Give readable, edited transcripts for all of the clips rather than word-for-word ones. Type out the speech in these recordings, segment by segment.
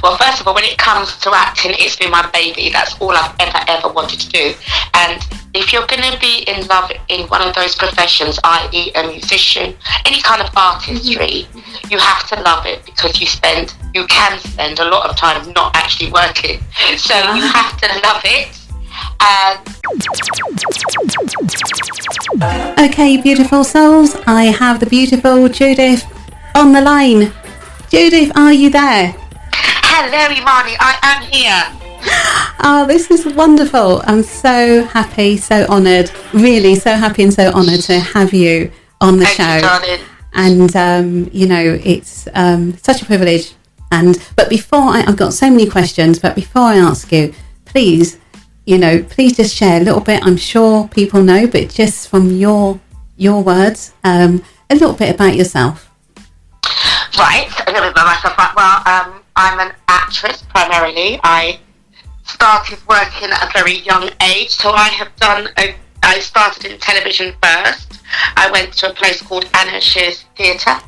Well, first of all, when it comes to acting, it's been my baby. That's all I've ever wanted to do. And if you're going to be in love in one of those professions, i.e. a musician, any kind of artistry, you have to love it, because you can spend a lot of time not actually working. So you have to love it. Okay, beautiful souls, I have the beautiful Judith on the line. Judith, are you there? Hello, Imani, I am here. Oh, this is wonderful. I'm so happy, so honoured, really so happy and so honoured to have you on the show. Thank you, darling. And, it's such a privilege. But before I've got so many questions, but before I ask you, please just share a little bit. I'm sure people know, but just from your words, a little bit about yourself. Right, a little bit about myself. Well, I'm an actress primarily. I started working at a very young age, so I started in television first. I went to a place called Black Theatre,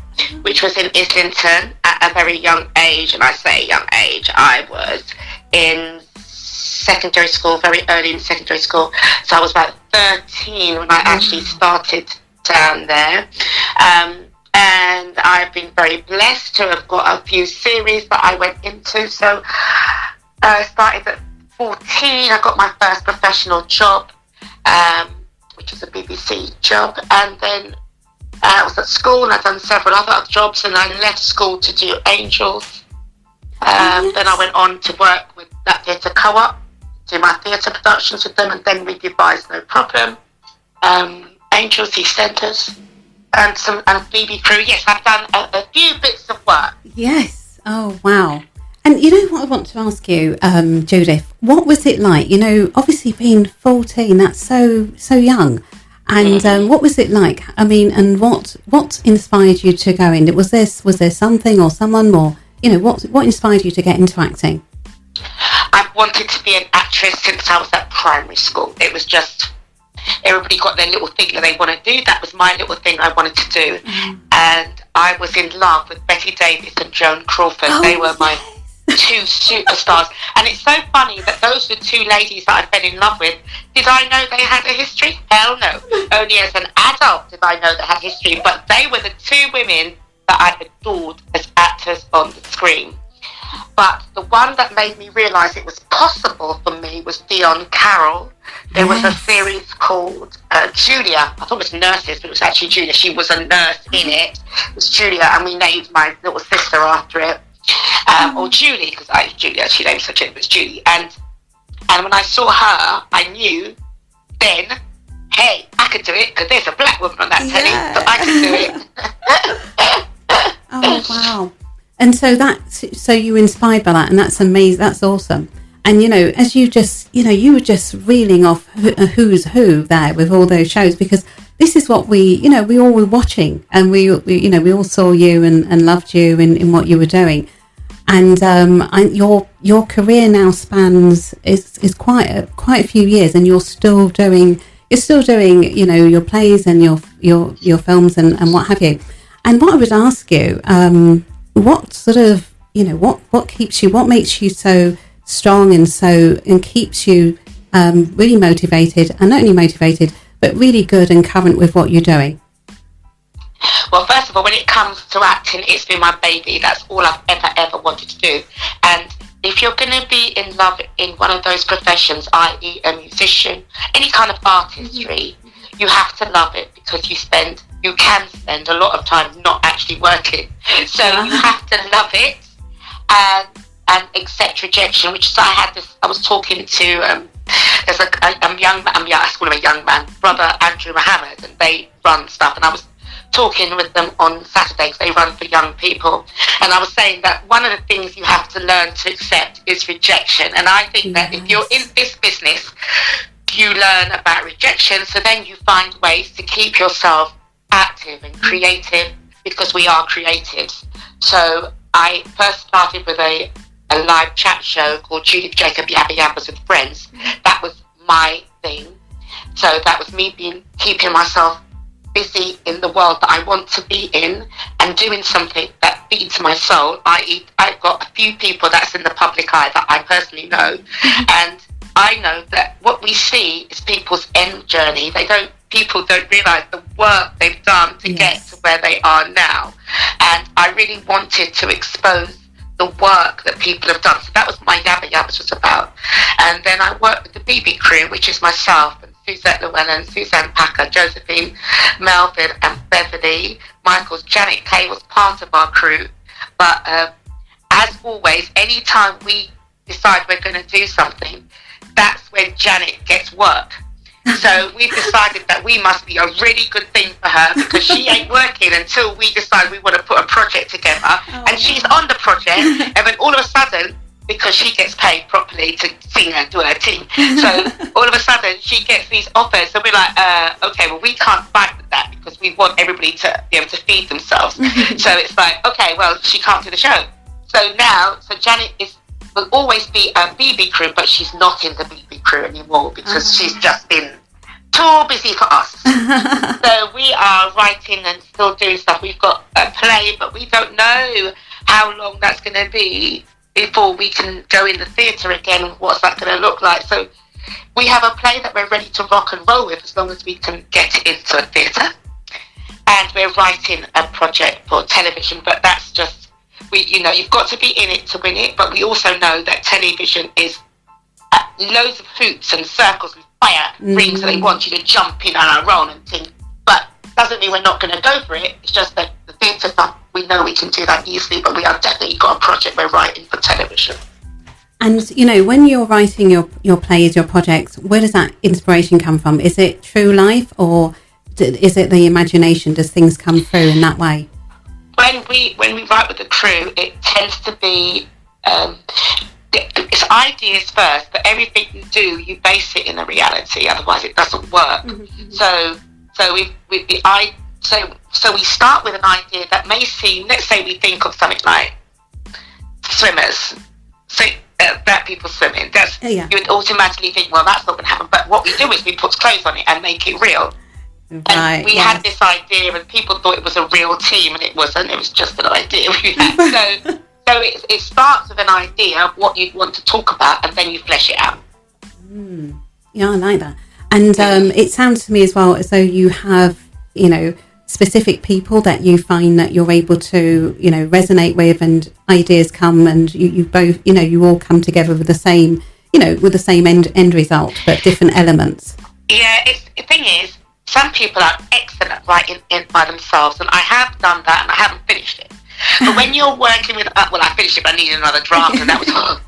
which was in Islington at a very young age, and I say young age, I was in secondary school, very early in secondary school, so I was about 13 when I actually started down there. And I've been very blessed to have got a few series that I went into. So I started at 14, I got my first professional job, which was a BBC job. And then I was at school and I'd done several other jobs, and I left school to do Angels. Then I went on to work with Black Theatre Co-op, do my theatre productions with them, and then we devised No Problem, Angels, EastEnders. And Phoebe Crew. Yes, I've done a few bits of work. Yes. Oh, wow. And you know what I want to ask you, Judith? What was it like? Obviously being 14, that's so young. And what was it like? I mean, and what inspired you to go in? Was there something or someone, or what inspired you to get into acting? I've wanted to be an actress since I was at primary school. It was just, everybody got their little thing that they want to do. That was my little thing I wanted to do. And I was in love with Betty Davis and Joan Crawford. They were my two superstars. And it's so funny that those were two ladies that I fell in love with. Did I know they had a history? Hell no. Only as an adult did I know they had history. But they were the two women that I adored as actors on the screen. But the one that made me realise it was possible for me was Dion Carroll. There was a series called Julia. I thought it was Nurses, but it was actually Julia. She was a nurse in it. It was Julia, and we named my little sister after it. Or Julie, because Julia, she named such it was Julie. And when I saw her, I knew then, hey, I could do it, because there's a black woman on that telly, so I can do it. Oh, wow. And so you were inspired by that, and that's amazing. That's awesome. And as you were just reeling off who's who there with all those shows, because this is what we all were watching, and we all saw you and loved you in what you were doing. And your career now spans is quite a few years, and you're still doing your plays and your films and what have you. And what I would ask you, what sort of what keeps you, what makes you so strong and keeps you really motivated, and not only motivated but really good and current with what you're doing? Well, first of all, when it comes to acting, it's been my baby. That's all I've ever wanted to do. And if you're going to be in love in one of those professions, i.e. a musician, any kind of artistry, you have to love it, because you can spend a lot of time not actually working. So you have to love it and accept rejection, which is, I was talking to there's a young man, I call him a young man, brother Andrew Mohammed, and they run stuff, and I was talking with them on Saturdays. They run for young people, and I was saying that one of the things you have to learn to accept is rejection. And I think that if you're in this business, you learn about rejection, so then you find ways to keep yourself active and creative, because we are creatives. So I first started with a live chat show called Judith Jacob Yabba Yabbas with Friends. That was my thing. So that was me keeping myself busy in the world that I want to be in and doing something that feeds my soul, i.e. I've got a few people that's in the public eye that I personally know, and I know that what we see is people's end journey. People don't realise the work they've done to get to where they are now. And I really wanted to expose the work that people have done. So that was what my Yabba Yabbas was about. And then I worked with the BB crew, which is myself and Suzette Llewellyn, Suzanne Packer, Josephine, Melvin and Beverly. Michael's Janet Kay was part of our crew. But as always, anytime we decide we're going to do something, that's when Janet gets work. So we've decided that we must be a really good thing for her, because she ain't working until we decide we want to put a project together. And she's on the project, and then all of a sudden, because she gets paid properly to sing and do her thing, so all of a sudden she gets these offers, and we're like, okay, well, we can't fight with that because we want everybody to be able to feed themselves. So it's like, okay, well, she can't do the show. So Janet will always be a BB crew, but she's not in the BB crew anymore because she's just been too busy for us. So we are writing and still doing stuff. We've got a play, but we don't know how long that's going to be before we can go in the theatre again. What's that going to look like? So we have a play that we're ready to rock and roll with as long as we can get it into a theatre. And we're writing a project for television, but that's just, you've got to be in it to win it, but we also know that television is loads of hoops and circles and fire rings that they want you to jump in on our own and think, but doesn't mean we're not going to go for it. It's just that the theatre stuff, we know we can do that easily, but we have definitely got a project we're writing for television. And, when you're writing your plays, your projects, where does that inspiration come from? Is it true life, or is it the imagination? Does things come through in that way? When we write with the crew, it tends to be it's ideas first, but everything you do, you base it in a reality. Otherwise, it doesn't work. Mm-hmm. So we start with an idea that may seem. Let's say we think of something like swimmers. So black people swimming. You would automatically think, well, that's not going to happen. But what we do is we put clothes on it and make it real. And we had this idea, and people thought it was a real team, and it wasn't. It was just an idea we had. So it starts with an idea of what you'd want to talk about, and then you flesh it out. Yeah, I like that. And it sounds to me as well as though you have, specific people that you find that you're able to, resonate with, and ideas come, and you both, you all come together with the same, end result, but different elements. Yeah, the thing is, some people are excellent at writing it by themselves, and I have done that, and I haven't finished it. But when you're working with, I finished it, but I needed another draft, and that was hard.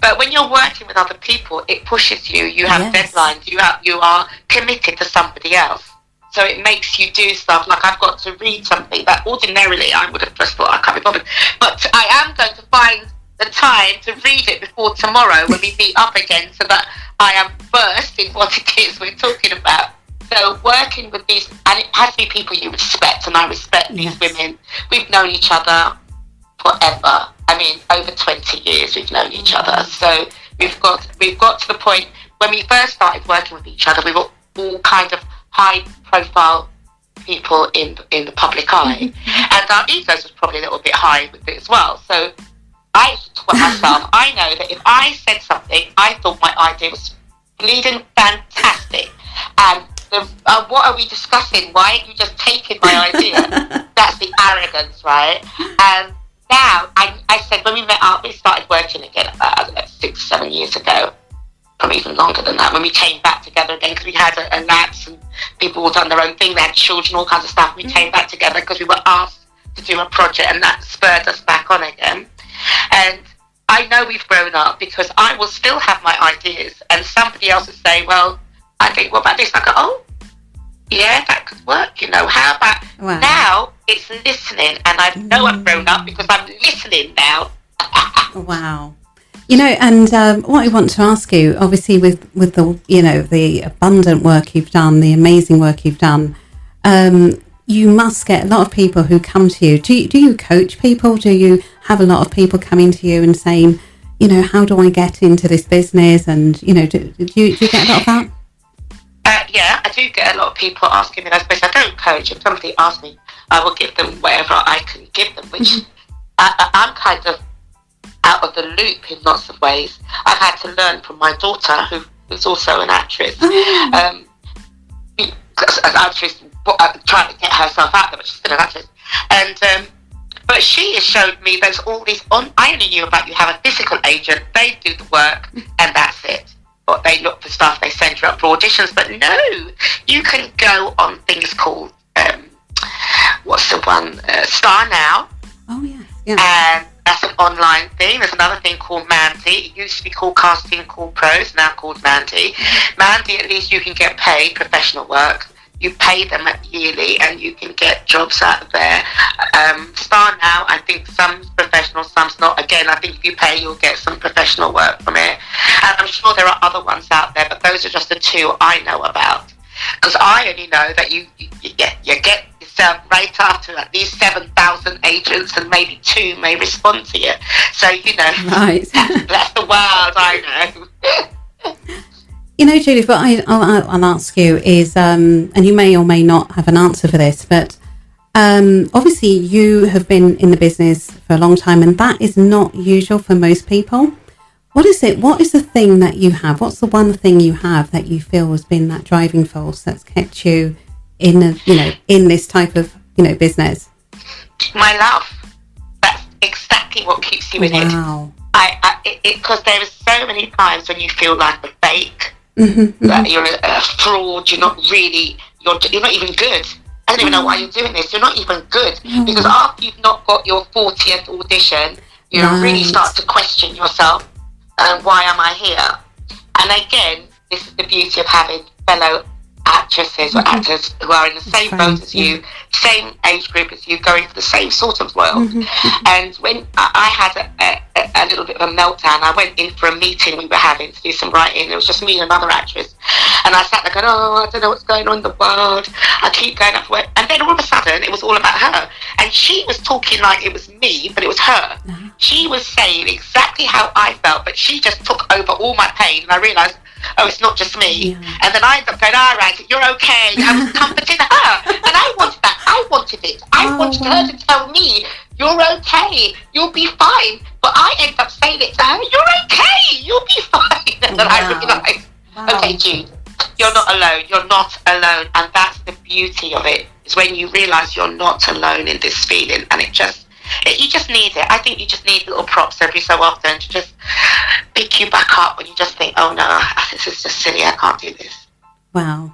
But when you're working with other people, it pushes you. You have deadlines. You are committed to somebody else. So it makes you do stuff. Like, I've got to read something that ordinarily I would have just thought, I can't be bothered. But I am going to find the time to read it before tomorrow when we meet up again, so that I am versed in what it is we're talking about. So working with these, and it has to be people you respect, and I respect these women. We've known each other forever. I mean, over 20 years we've known each other. So we've got to the point when we first started working with each other, we were all kind of high-profile people in the public eye, and our egos was probably a little bit high with it as well. So I told myself, I know that if I said something, I thought my idea was bleeding fantastic, and what are we discussing? Why ain't you just taking my idea? That's the arrogance, right? And now, I said, when we met up, we started working again about 6-7 years ago, probably even longer than that, when we came back together again, because we had a lapse and people all done their own thing, they had children, all kinds of stuff. We came back together because we were asked to do a project, and that spurred us back on again. And I know we've grown up, because I will still have my ideas, and somebody else will say, well, I think, what about this? I go, oh, yeah, that could work, how about now it's listening, and I know I've grown up because I'm listening now. Wow. And what I want to ask you, obviously with the, the abundant work you've done, the amazing work you've done, you must get a lot of people who come to you. Do you coach people? Do you have a lot of people coming to you and saying, how do I get into this business? And, do you get a lot of that? Yeah, I do get a lot of people asking me those questions. I don't coach. If somebody asks me, I will give them whatever I can give them, which I'm kind of out of the loop in lots of ways. I've had to learn from my daughter, who's also an actress. An actress trying to get herself out there, but she's still an actress. And but she has showed me there's all these I only knew about you have a physical agent, they do the work, and that's it. But they look for stuff, they send you up for auditions. But no, you can go on things called what's the one? Star Now. Oh yes, yeah. And that's an online thing. There's another thing called Mandy. It used to be called Casting Call Pros, now called Mandy. Mandy, at least you can get paid professional work. You pay them yearly and you can get jobs out of there. Star Now, I think some's professional, some's not. Again, I think if you pay, you'll get some professional work from it. And I'm sure there are other ones out there, but those are just the two I know about. Because I only know that you get yourself right after at least 7,000 agents, and maybe 2 may respond to you. So, right. that's the world I know. Judith, what I'll ask you is, and you may or may not have an answer for this, but obviously you have been in the business for a long time, and that is not usual for most people. What is it? What is the thing that you have? What's the one thing you have that you feel has been that driving force that's kept you in this type of business? My love. That's exactly what keeps you in it. Wow. Because there are so many times when you feel like a fake, mm-hmm, that you're a fraud. You're not not even good. I don't even know why you're doing this. You're not even good, because after you've not got your 40th audition, you really start to question yourself. Why am I here? And again, this is the beauty of having fellow actresses or actors who are in the same boat as you, same age group as you, going for the same sort of world. And when I had a little bit of a meltdown, I went in for a meeting we were having to do some writing. It was just me and another actress. And I sat there going, I don't know what's going on in the world. I keep going up work. And then all of a sudden, it was all about her. And she was talking like it was me, but it was her. She was saying exactly how I felt, but she just took over all my pain. And I realised, it's not just me. And then I ended up going, all right, you're okay. I was comforting her. And I wanted that. I wanted it. I wanted her to tell me, you're okay. You'll be fine. But I ended up saying it to her, you're okay. You'll be fine. And then I realised, okay, Jude, you're not alone. You're not alone. And that's the beauty of it, is when you realise you're not alone in this feeling. And you just need it. I think you just need little props every so often to just pick you back up when you just think, oh no, this is just silly, I can't do this. Wow.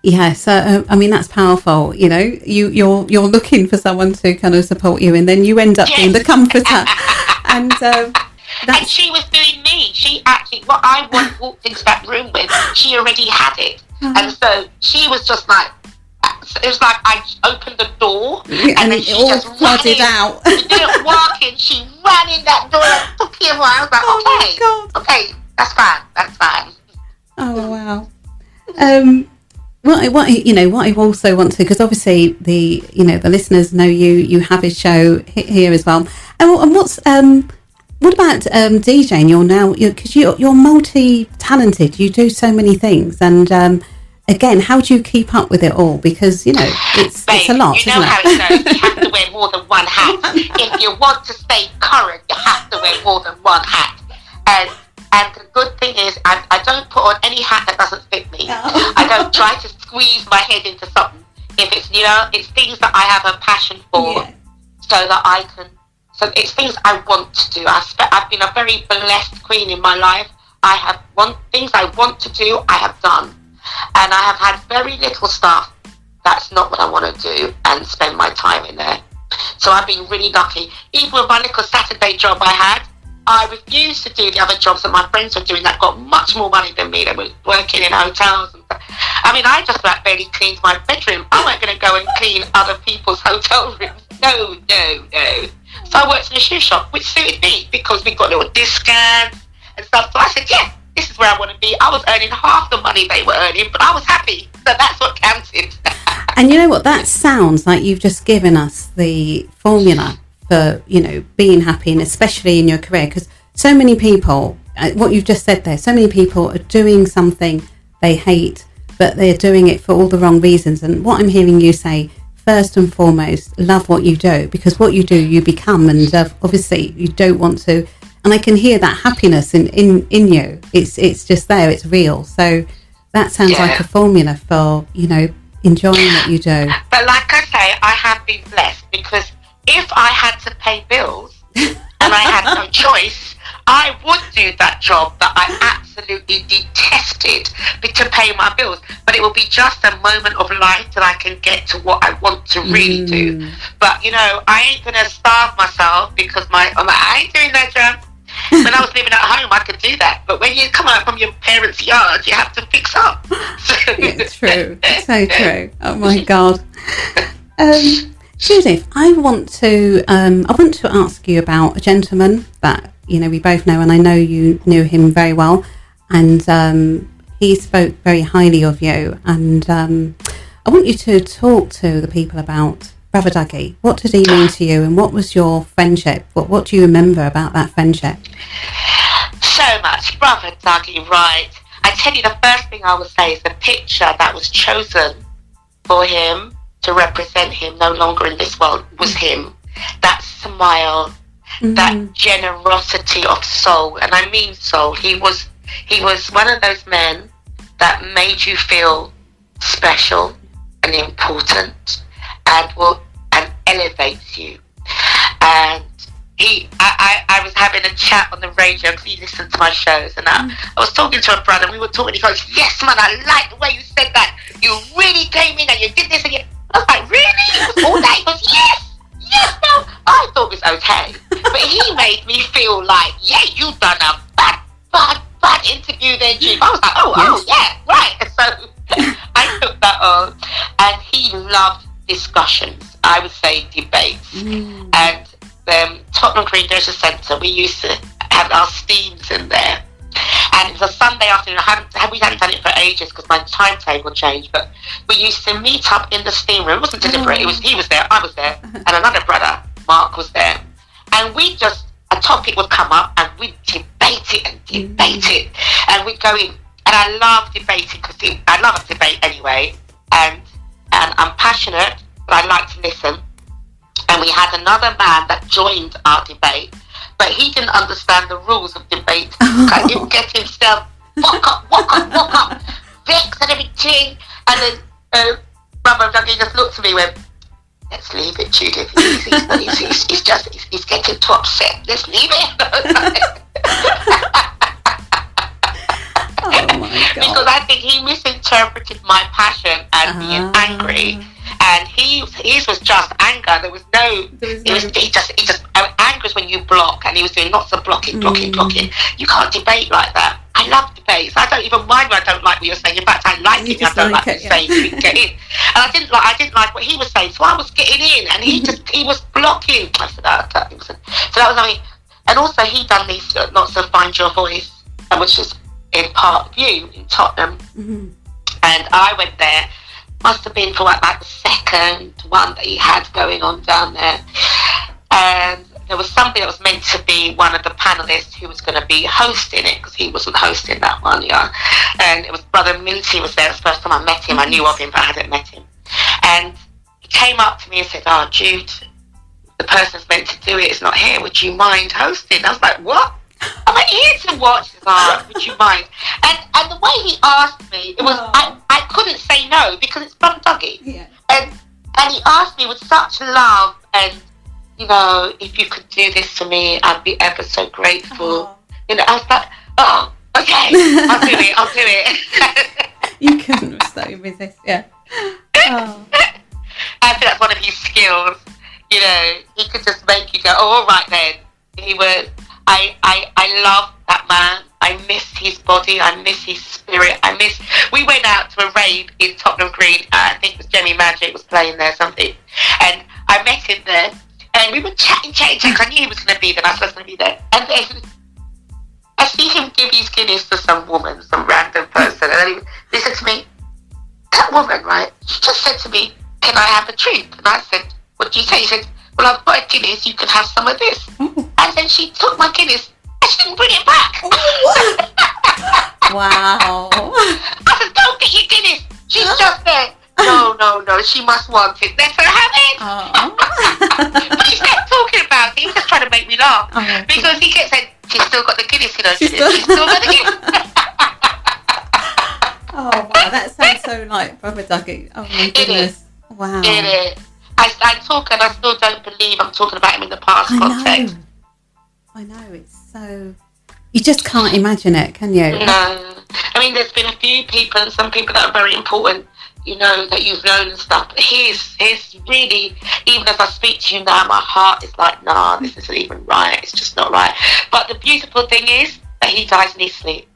Yeah, so that's powerful. You're looking for someone to kind of support you, and then you end up being the comforter. And and she was doing me. She actually, what I walked into that room with, she already had it. And so she was just like, it was like I opened the door and then she just flooded out. She didn't walk in, she ran in that door and took him away. I was like, okay, that's fine. Oh wow. What I also want to, because obviously the listeners know you have a show here as well. And what about DJing? You're now, because you're multi-talented. You do so many things, and again, how do you keep up with it all? Because it's a lot. You know how it goes. You have to wear more than one hat. If you want to stay current, you have to wear more than one hat. And the good thing is, I don't put on any hat that doesn't fit me. I don't try to squeeze my head into something. If it's it's things that I have a passion for, so that I can. So it's things I want to do. I've been a very blessed queen in my life. I have things I want to do, I have done. And I have had very little stuff that's not what I want to do and spend my time in there. So I've been really lucky. Even with my little Saturday job I had, I refused to do the other jobs that my friends were doing that got much more money than me. They were working in hotels and stuff. I just barely cleaned my bedroom. I wasn't going to go and clean other people's hotel rooms. No. So I worked in a shoe shop, which suited me because we got little discounts and stuff. So I said, this is where I want to be. I was earning half the money they were earning, but I was happy. So that's what counted. And you know what? That sounds like you've just given us the formula for, being happy, and especially in your career. Because so many people, what you've just said there, so many people are doing something they hate, but they're doing it for all the wrong reasons. And what I'm hearing you say, first and foremost, love what you do, because what you do, you become, and obviously you don't want to. And I can hear that happiness in you. It's just there. It's real. So that sounds like a formula for, you know, enjoying what you do. But like I say, I have been blessed, because if I had to pay bills and I had no choice, I would do that job that I absolutely detested to pay my bills. But it will be just a moment of life that I can get to what I want to really do. But, you know, I ain't going to starve myself because I ain't doing that job. When I was living at home, I could do that. But when you come out from your parents' yard, you have to fix up. It's true. It's so true. Oh, my God. Judith, I want to ask you about a gentleman that, you know, we both know, and I know you knew him very well, and he spoke very highly of you, and I want you to talk to the people about Brother Dougie. What did he mean to you, and what was your friendship? What do you remember about that friendship? So much. Brother Dougie, right. I tell you, the first thing I would say is the picture that was chosen for him to represent him no longer in this world was him. That smile, that generosity of soul, and I mean soul. He was one of those men that made you feel special and important, and elevates you. And I was having a chat on the radio, because he listened to my shows, and I was talking to a brother, and we were talking. He goes, "Yes, man, I like the way you said that. You really came in and you did this and you." I was like, "Really?" It was all that. He goes, "Yes, no." I thought it was okay, but he made me feel like, "Yeah, you done a bad interview there, Jude." I was like, "Oh, yeah, right." So I took that on, and he loved discussions. I would say debates, and Tottenham Green Leisure Centre, we used to have our steams in there, and it was a Sunday afternoon. We hadn't done it for ages because my timetable changed, but we used to meet up in the steam room. It wasn't deliberate. He was there, I was there, and another brother, Mark, was there, and a topic would come up, and we'd debate it, and we'd go in. And I love debating, because I love a debate anyway, and I'm passionate, but I like to listen. And we had another man that joined our debate, but he didn't understand the rules of debate. He would get himself walk up, vexed and everything. And then Brother Dougie just looked at me and went, "Let's leave it, Judith. He's getting too upset. Let's leave it." Oh my God. Because I think he misinterpreted my passion as being angry, and his was just anger. There was no. He just anger is when you block, and he was doing lots of blocking. You can't debate like that. I love debates. I don't even mind when I don't like what you're saying. In fact, I like it. I don't like what you're saying. You can get in, and I didn't like what he was saying, so I was getting in, and he was blocking. I said, so that was me. And also, he done these lots of Find Your Voice, which is in Park View in Tottenham, and I went there. Must have been for like the second one that he had going on down there, and there was somebody that was meant to be one of the panelists who was going to be hosting it, because he wasn't hosting that one, and it was Brother Minty was there. It was the first time I met him. I knew of him, but I hadn't met him, and he came up to me and said, "Oh, Jude, the person's meant to do it is not here. Would you mind hosting?" I was like, "What? I'm here to watch." Would you mind? And the way he asked me, it was I couldn't say no, because it's Brother Dougie. Yeah. And he asked me with such love, and you know, "If you could do this for me, I'd be ever so grateful." You know, I was like, "Oh, okay, I'll do it." You couldn't resist, yeah. Oh. I think that's one of his skills. You know, he could just make you go, "Oh, all right then." He was. I love that man. I miss his body. I miss his spirit. We went out to a rave in Tottenham Green. I think it was Jemmy Magic was playing there, something. And I met him there. And we were chatting. I knew he was going to be there. I was going to be there. And then I see him give his Guinness to some woman, some random person. And then he said to me, "That woman, right, she just said to me, 'Can I have a drink?' And I said, 'What do you say?' He said, 'Well, I've got a Guinness, you can have some of this.'" And then she took my Guinness and she didn't bring it back. Wow. I said, "Don't get your Guinness." just there. No, she must want it. Let her have it. But he's not talking about it. He's just trying to make me laugh. Because he kept saying, she's still got the Guinness, she's still got the Guinness. Oh, wow, that sounds so like Brother Dougie. Oh, my goodness. Wow. It is. I talk and I still don't believe I'm talking about him in the past context. I know, it's so... You just can't imagine it, can you? No. I mean, there's been a few people and some people that are very important, that you've known and stuff. But he's really, even as I speak to you now, my heart is like, nah, this isn't even right. It's just not right. But the beautiful thing is that he dies in his sleep.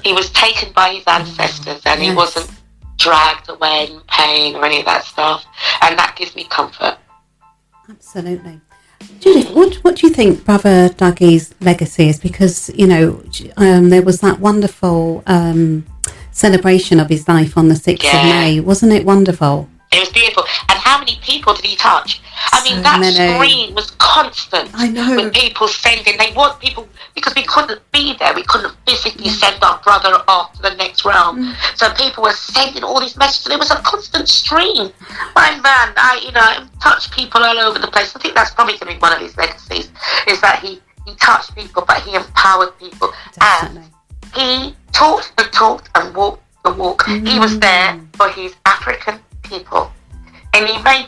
He was taken by his ancestors and he wasn't dragged away in pain or any of that stuff. And that gives me comfort. Absolutely. Judith, what do you think Brother Dougie's legacy is? Because, there was that wonderful celebration of his life on the 6th of May. Wasn't it wonderful? It was beautiful. And how many people did he touch? I mean, that screen was constant. I know. With people sending, they want people, because we couldn't be there. We couldn't physically send our brother off to the next realm. So people were sending all these messages. And it was a constant stream. My man, I touched people all over the place. I think that's probably going to be one of his legacies, is that he touched people, but he empowered people. Definitely. And he talked the talk and walked the walk. He was there for his African people. And he made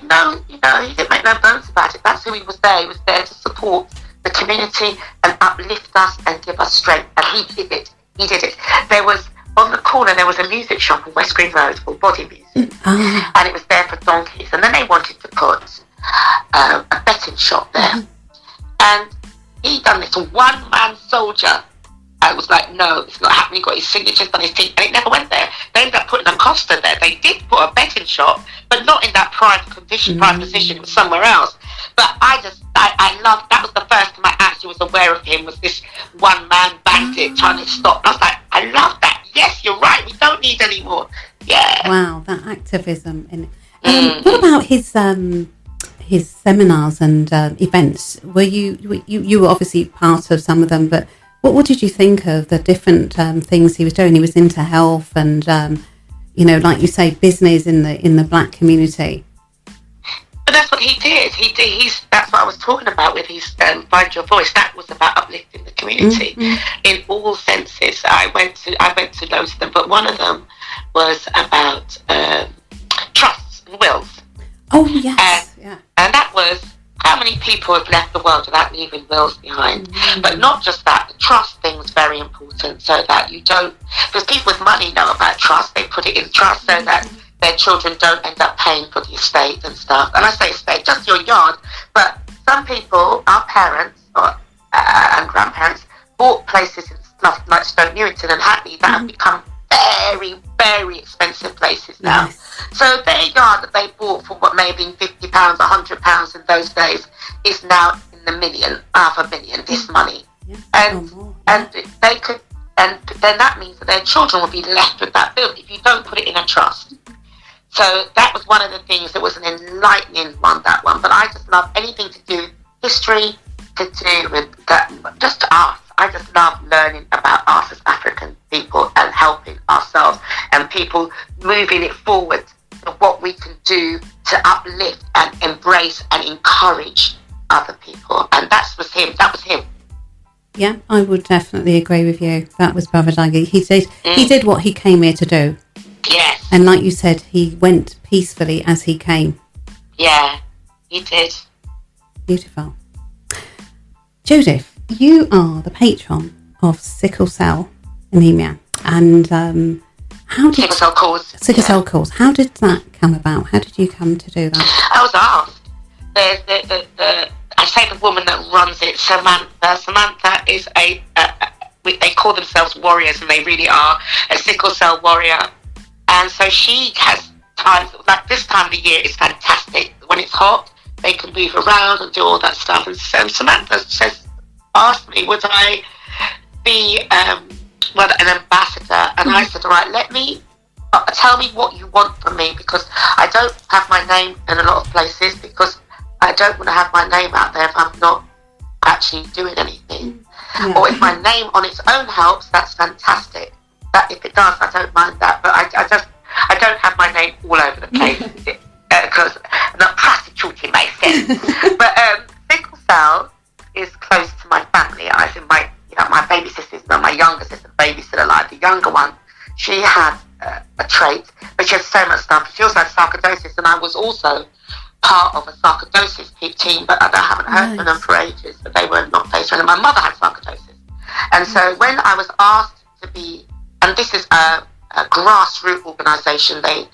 he didn't make no bones about it. That's who he was there. He was there to support the community and uplift us and give us strength. And he did it. There was, on the corner, there was a music shop on West Green Road called Body Music. And it was there for donkeys. And then they wanted to put a betting shop there. And he done this one-man soldier. I was like, no, it's not happening. He got his signatures on his teeth, and it never went there. They ended up putting a Costa there. They did put a betting shop, but not in that prime position. It was somewhere else. But I loved, that was the first time I actually was aware of him, was this one-man bandit trying to stop. I was like, I love that. Yes, you're right. We don't need any more. Yeah. Wow, that activism. What about his seminars and events? Were you were obviously part of some of them, but what did you think of the different things he was doing? He was into health and, like you say, business in the Black community. But that's what he did. That's what I was talking about with his Find Your Voice. That was about uplifting the community in all senses. I went to loads of them, but one of them was about trusts and wills. Oh yes, and that was, how many people have left the world without leaving wills behind? But not just that, the trust thing is very important, so that you don't, because people with money know about trust, they put it in trust so that their children don't end up paying for the estate and stuff. And I say estate, just your yard, but some people, our parents and grandparents, bought places in stuff like Stoke Newington and Hackney that have become very, very expensive places now. So their yard that they bought for what may have been £50, £100 in those days is now in the $500,000, this money. And they could, and then that means that their children will be left with that bill if you don't put it in a trust. So that was one of the things that was an enlightening one, that one. But I just love anything to do with history, to do with that, just us. I just love learning about us as African people and helping ourselves and people moving it forward to what we can do to uplift and embrace and encourage other people. And that was him. Yeah, I would definitely agree with you. That was Brother Dougie. He did what he came here to do. Yes. And like you said, he went peacefully as he came. Yeah, he did. Beautiful. Judith, you are the patron of sickle cell anemia, and sickle cell cause. How did that come about? How did you come to do that? I was asked. I say the woman that runs it, Samantha. Samantha is they call themselves warriors, and they really are a sickle cell warrior. And so she has times like this time of the year is fantastic. When it's hot, they can move around and do all that stuff. And so Samantha asked me, would I be an ambassador? And I said, all right, let me tell me what you want from me, because I don't have my name in a lot of places, because I don't want to have my name out there if I'm not actually doing anything. Yeah. Or if my name on its own helps, that's fantastic. That if it does, I don't mind that. But I don't have my name all over the place because I'm not prostituting myself. But sickle cell is close to my family. As in my baby sister's not my younger sister, baby's still alive. The younger one, she had a trait, but she has so much stuff. She also had sarcoidosis, and I was also part of a sarcoidosis team, but I haven't heard from them for ages. But they were not faced with it. My mother had sarcoidosis, and so when I was asked to be, and this is a grassroots organisation, they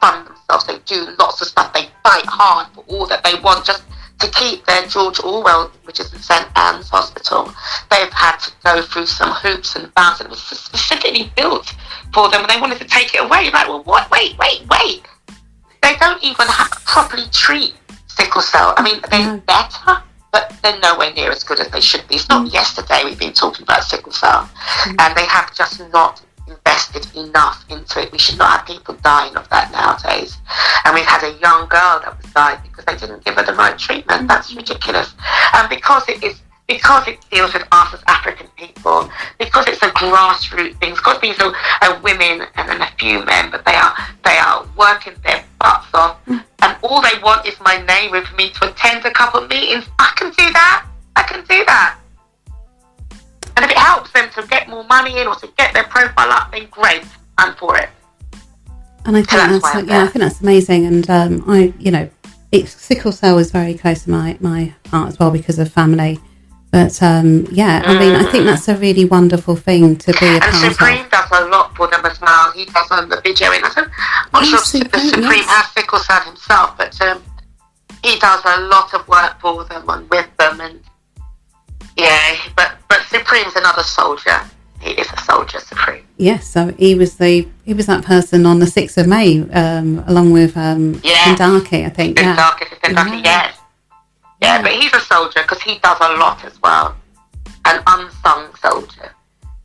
fund themselves, they do lots of stuff, they fight hard for all that they want, just to keep their George Orwell, which is in St Anne's Hospital. They've had to go through some hoops and bounds, and it was specifically built for them, and they wanted to take it away. You're like, well, what? Wait. They don't even properly treat sickle cell. I mean, they're better, but they're nowhere near as good as they should be. It's not yesterday we've been talking about sickle cell, and they have just not invested enough into it. We should not have people dying of that nowadays. And we've had a young girl that was died because they didn't give her the right treatment. That's ridiculous. And because it deals with us as African people, because it's a grassroots thing. It's got these women and then a few men, but they are working their butts off, and all they want is my name with me to attend a couple of meetings. I can do that. And if it helps them to get more money in or to get their profile up, then great, I'm for it. And I think I think that's amazing. And sickle cell is very close to my heart as well because of family. But I mean, I think that's a really wonderul thing to be a part of. And Supreme does a lot for them as well. He does on the video, and I'm not sure if Supreme has sickle cell himself, but he does a lot of work for them and with them, and but Supreme's another soldier. He is a soldier, Supreme. Yes, so he was that person on the 6th of May, along with Kendaki, I think. Kendaki, yes. Yeah, but he's a soldier because he does a lot as well. An unsung soldier.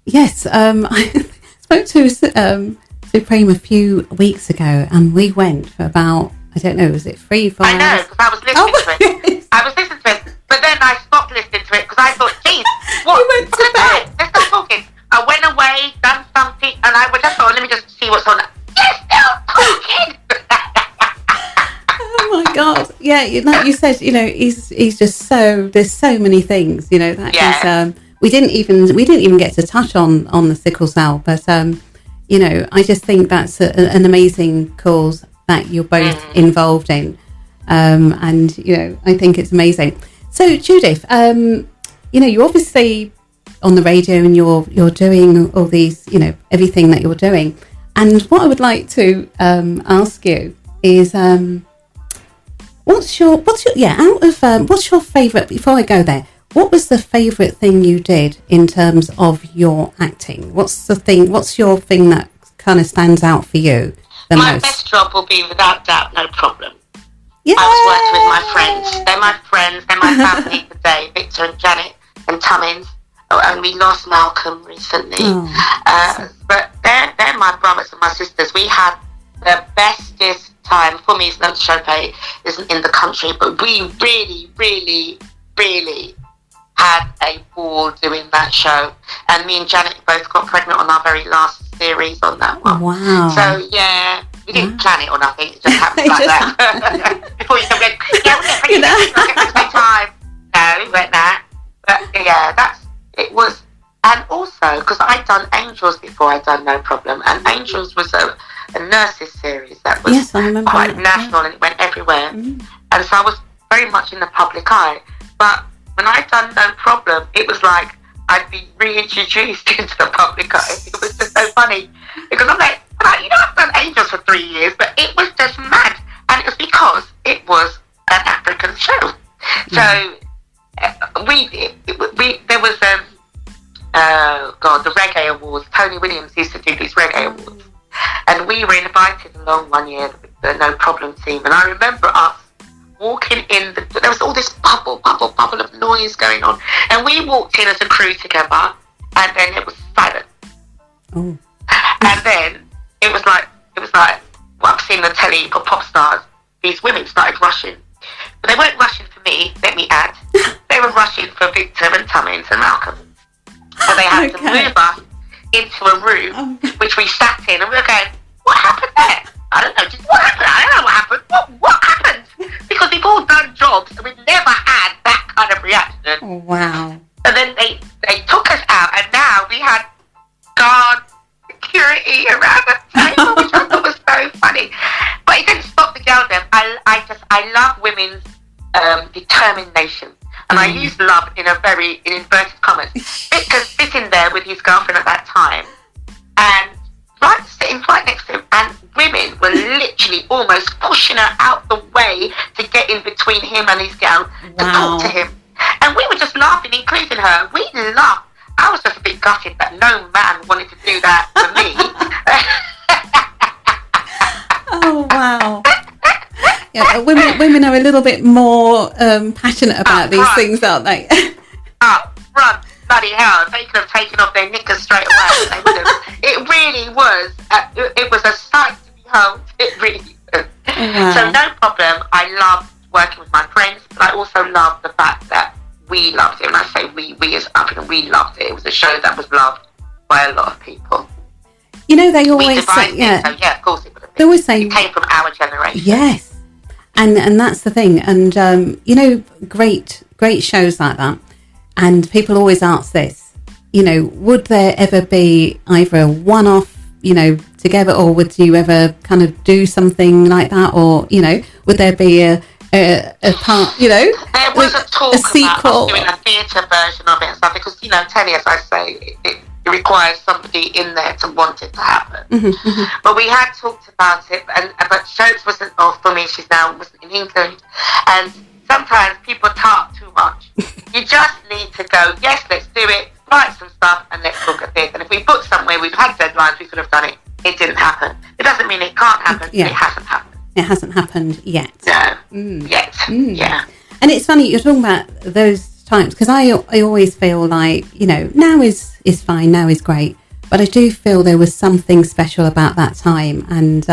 Yes, I spoke to Supreme a few weeks ago, and we went for about, I don't know, was it 3-4 hours? I know, because I was listening to it. I was listening to it, but then I stopped listening to it because I thought, geez, what? You went to bed. Let's stop talking. I went away, done something, and I just thought, let me just see what's on. You're still talking! Oh my God! Yeah, like you said, he's just so. There's so many things, that we didn't even get to touch on the sickle cell, but I just think that's an amazing cause that you're both involved in, and I think it's amazing. So Judith, you're obviously on the radio and you're doing all these, everything that you're doing, and what I would like to ask you is. What's your favourite, before I go there, what was the favourite thing you did in terms of your acting? What's your thing that kind of stands out for you the most? My best job will be, without doubt, No Problem. Yay! I was working with my friends. They're my family today, Victor and Janet and Tummins. And we lost Malcolm recently. But they're my brothers and my sisters. We had the bestest time. For me, London Showpay isn't in the country, but we really, really, really had a ball doing that show. And me and Janet both got pregnant on our very last series on that one. Wow. So, we didn't plan it or nothing. It just happened like that. Before you come in, we'll get pregnant at the same time. No, we weren't that. But, it was. And also, because I'd done Angels before I'd done No Problem. And Angels was a nurses series that was quite national and it went everywhere. And so I was very much in the public eye. But when I'd done No Problem, it was like I'd be reintroduced into the public eye. It was just so funny. Because I'm like, I've done Angels for 3 years, but it was just mad. And it was because it was an African show. So there was the Reggae Awards. Tony Williams used to do these Reggae Awards. And we were invited along one year, the No Problem team. And I remember us walking in, there was all this bubble of noise going on. And we walked in as a crew together, and then it was silent. Oh. And then it was like what I've seen on the telly for pop stars. These women started rushing. But they weren't rushing for me, let me add. They were rushing for Victor and Tummins and Malcolm. So they had to move us into a room, which we sat in, and we were going, what what happened there? I don't know. What happened? I don't know what happened. What happened? Because we've all done jobs and we've never had that kind of reaction. Oh, wow. And then they took us out, and now we had guard security around the table, which I thought was so funny. But it didn't stop the girl then. I love women's determination. And I use love in inverted commas. Because sitting there with his girlfriend at that time, and sitting right next to him, and women were literally almost pushing her out the way to get in between him and his girl to talk to him. And we were just laughing, including her. We laughed. I was just a bit gutted that no man wanted to do that for me. Oh, wow. Yeah, women are a little bit more passionate about these things, aren't they? Run, bloody hell! They could have taken off their knickers straight away. They would have. It really was. It was a sight to behold. It really was. Wow. So no problem. I loved working with my friends, but I also loved the fact that we loved it. And I say we as Upping, we loved it. It was a show that was loved by a lot of people. You know, they always say, so yeah, of course it would have been. They always say it came from our generation. Yes. And that's the thing. And, you know, great shows like that. And people always ask this, you know, would there ever be either a one-off, you know, together, or would you ever kind of do something like that? Or, you know, would there be a part, you know? There was a talk sequel. About us doing a theatre version of it and stuff, because, you know, telly, as I say, it requires somebody in there to want it to happen. But we had talked about it, but Shows wasn't off for me. She's now wasn't in England, and sometimes people talk too much. You just need to go, yes, let's do it, write some stuff, and let's book a theatre. And if we book somewhere, we've had deadlines, we could have done it. It didn't happen. It doesn't mean it can't happen. Yeah. It hasn't happened. It hasn't happened yet. No, yet. Yeah. And it's funny you're talking about those times, because I always feel like, you know, now is fine, now is great, but I do feel there was something special about that time, and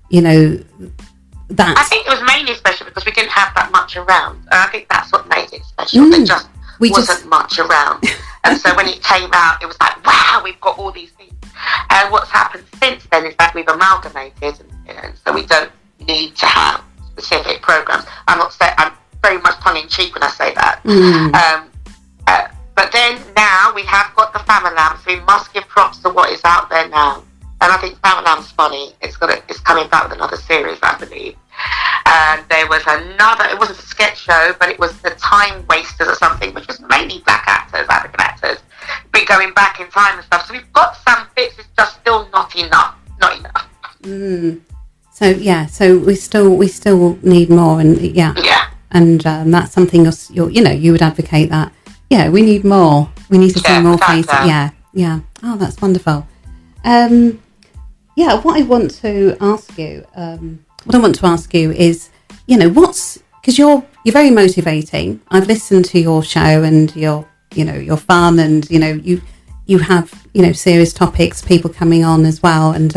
you know, that I think it was mainly special because we didn't have that much around, and I think that's what made it special. There just wasn't much around, and so when it came out, it was like, wow, we've got all these things. And what's happened since then is that we've amalgamated, and so we don't need to have specific programs. I'm very much tongue-in-cheek when I say that. But then now we have got the Family Lamb, so we must give props to what is out there now. And I think Family Lamb's funny. It's coming back with another series, I believe. And there was another, it wasn't a sketch show, but it was the Time Wasters or something, which was mainly black actors, African actors, but going back in time and stuff. So we've got some bits, it's just still not enough. So yeah, so we still need more, and yeah. And that's something you would advocate that. Yeah, we need more. We need to see more faces. Yeah. Oh, that's wonderful. What I want to ask you, is, you know, because you're very motivating. I've listened to your show, and you're fun, and you know you have, you know, serious topics, people coming on as well. And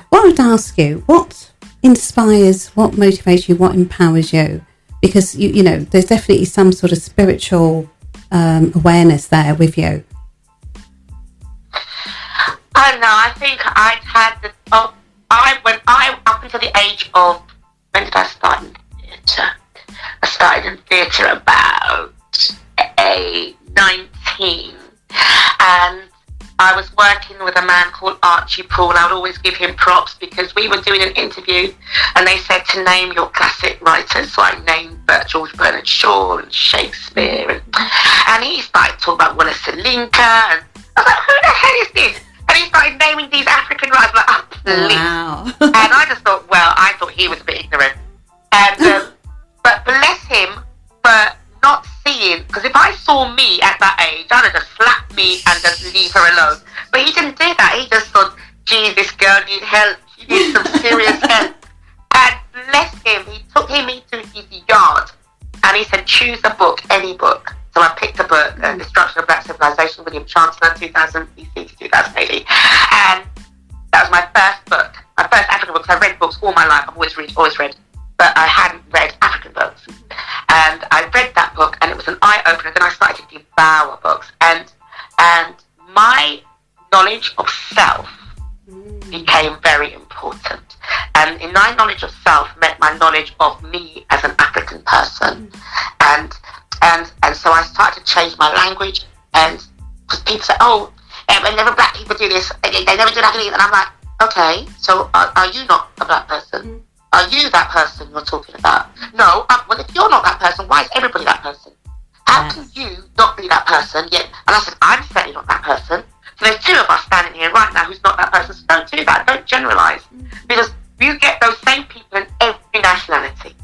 what I would ask you, what inspires, what motivates you, what empowers you? Because you know, there's definitely some sort of spiritual awareness there with you. I don't know. I think I'd had up until the age of, when did I start in theatre? I started in theatre about 19, and I was working with a man called Archie Poole. I would always give him props because we were doing an interview and they said to name your classic writers. So I named George Bernard Shaw and Shakespeare, and he started talking about Wallace Selinka, and I was like, who the hell is this? And he started naming these African writers. I'm like, oh, please. Wow. And I just thought, I thought he was a bit ignorant. And but bless him for not seeing, because if I saw me at that age, I'd have just slapped me and just leave her alone. But he didn't do that. He just thought, gee, this girl needs help. She needs some serious help. And bless him, he took him into his yard and he said, choose a book, any book. So I picked a book, Destruction of Black Civilization, William Chancellor, 2000 BC to 2000 AD. And that was my first book, my first African book. So I've read books all my life. I've always read, but I hadn't read African books. And I read that book, and it was an eye-opener. Then I started to devour books. And my knowledge of self became very important. And in my knowledge of self meant my knowledge of me as an African person. And so I started to change my language, and because people say, oh, whenever black people do this, they never do that. And I'm like, okay, so are you not a black person? Are you that person you're talking about? No, well, if you're not that person, why is everybody that person? How can you not be that person yet? And I said, I'm certainly not that person. So there's two of us standing here right now who's not that person. So don't do that. Don't generalise. Because you get those same people in every nationality.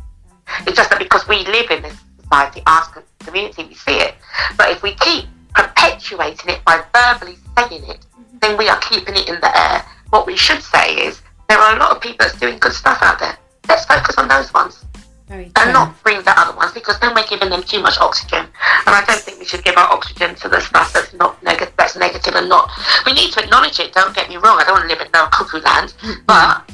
It's just that because we live in this society, our community, we see it. But if we keep perpetuating it by verbally saying it, then we are keeping it in the air. What we should say is, there are a lot of people that's doing good stuff out there. Let's focus on those ones. And not bring the other ones, because then we're giving them too much oxygen. And I don't think we should give our oxygen to the stuff that's not that's negative and not. We need to acknowledge it. Don't get me wrong. I don't want to live in no cuckoo land, but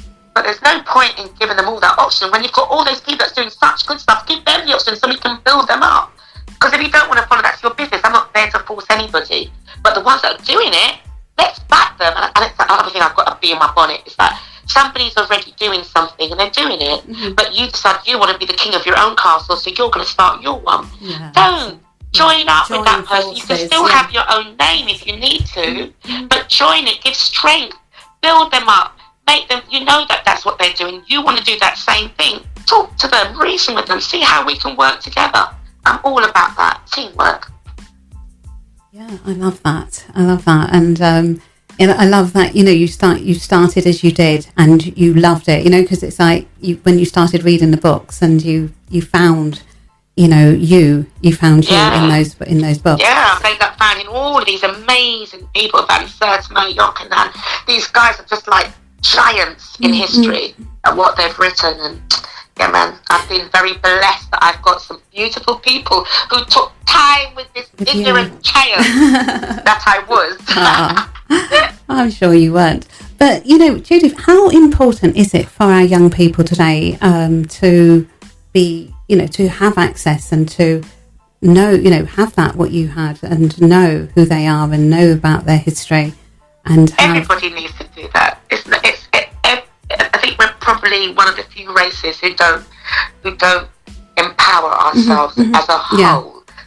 there's no point in giving them all that oxygen when you've got all those people that's doing such good stuff. Give them the oxygen so we can build them up. Because if you don't want to follow, that's your business. I'm not there to force anybody. But the ones that are doing it, let's back them. And it's another thing I've got to be in my bonnet. It's like, somebody's already doing something and they're doing it, but you decide you want to be the king of your own castle, so you're going to start your one. Don't join up with that person. You can still have your own name if you need to, but join it, give strength, build them up, make them, you know that's what they're doing. You want to do that same thing. Talk to them, reason with them, see how we can work together. I'm all about that, teamwork. Yeah, I love that. And I love that, you started as you did and you loved it, because it's like when you started reading the books and you found, you found you in those books. Yeah, I got found in all of these amazing people, Van Sertima, Yochanan. These guys are just like giants in history and what they've written. And yeah, man, I've been very blessed that I've got some beautiful people who took time with this ignorant child that I was. I'm sure you weren't. But, Judith, how important is it for our young people today to be, to have access and to know, have that, what you had, and know who they are and know about their history? And everybody needs to do that. I think we're probably one of the few races who don't empower ourselves as a whole. Yeah.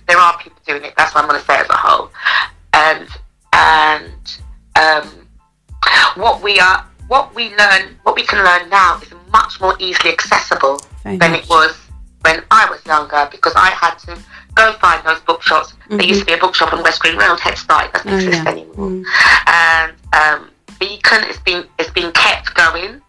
There are people doing it. That's what I'm going to say, as a whole. And what we can learn now is much more easily accessible than it was when I was younger, because I had to go find those bookshops. There used to be a bookshop on West Green Road, Head Start. It doesn't exist anymore. And Beacon is being kept going